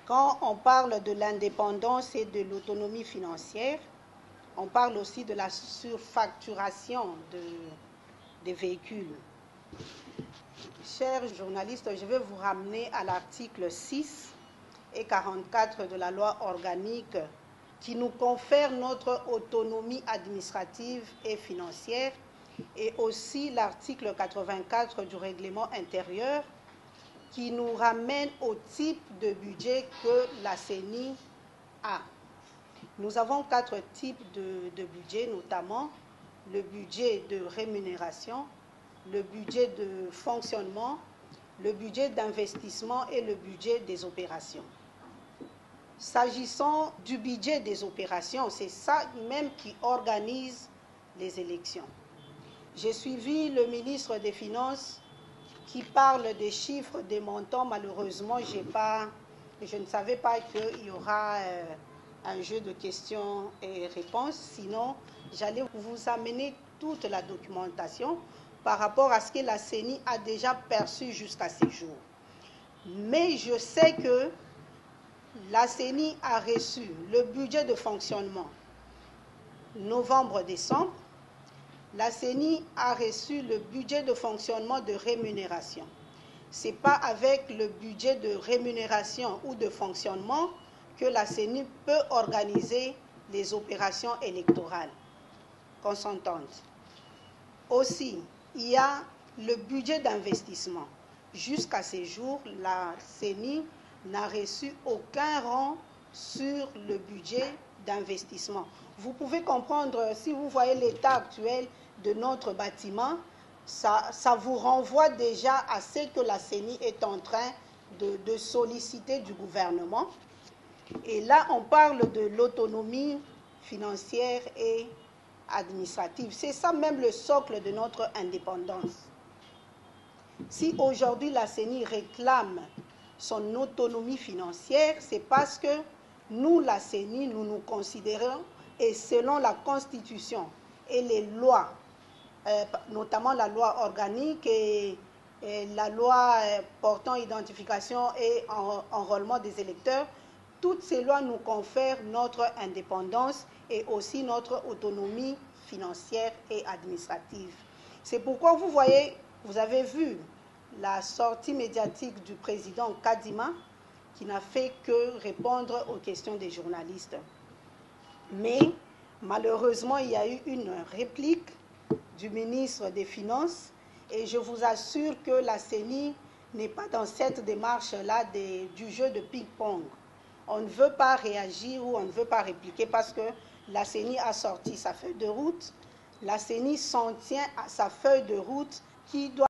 Quand on parle de l'indépendance et de l'autonomie financière, on parle aussi de la surfacturation des véhicules. Chers journalistes, je vais vous ramener à l'article 6 et 44 de la loi organique qui nous confère notre autonomie administrative et financière, et aussi l'article 84 du règlement intérieur qui nous ramène au type de budget que la CENI a. Nous avons 4 types de budget, notamment le budget de rémunération, le budget de fonctionnement, le budget d'investissement et le budget des opérations. S'agissant du budget des opérations, c'est ça même qui organise les élections. J'ai suivi le ministre des Finances qui parle des chiffres, des montants. Malheureusement, je ne savais pas qu'il y aura un jeu de questions et réponses. Sinon, j'allais vous amener toute la documentation par rapport à ce que la CENI a déjà perçu jusqu'à ce jour. Mais je sais que la CENI a reçu le budget de fonctionnement novembre-décembre. La CENI a reçu le budget de fonctionnement de rémunération. Ce n'est pas avec le budget de rémunération ou de fonctionnement que la CENI peut organiser les opérations électorales. Qu'on s'entende. Aussi, il y a le budget d'investissement. Jusqu'à ce jour, la CENI n'a reçu aucun rang sur le budget d'investissement. Vous pouvez comprendre, si vous voyez l'état actuel de notre bâtiment, ça vous renvoie déjà à ce que la CENI est en train de solliciter du gouvernement. Et là, on parle de l'autonomie financière et administrative. C'est ça même le socle de notre indépendance. Si aujourd'hui la CENI réclame son autonomie financière, c'est parce que nous, la CENI, nous nous considérons, et selon la Constitution et les lois, notamment la loi organique et la loi portant identification et enrôlement des électeurs, toutes ces lois nous confèrent notre indépendance et aussi notre autonomie financière et administrative. C'est pourquoi vous voyez, vous avez vu la sortie médiatique du président Kadima qui n'a fait que répondre aux questions des journalistes. Mais malheureusement, il y a eu une réplique du ministre des Finances et je vous assure que la CENI n'est pas dans cette démarche-là du jeu de ping-pong. On ne veut pas réagir ou on ne veut pas répliquer parce que la CENI a sorti sa feuille de route. La CENI s'en tient à sa feuille de route qui doit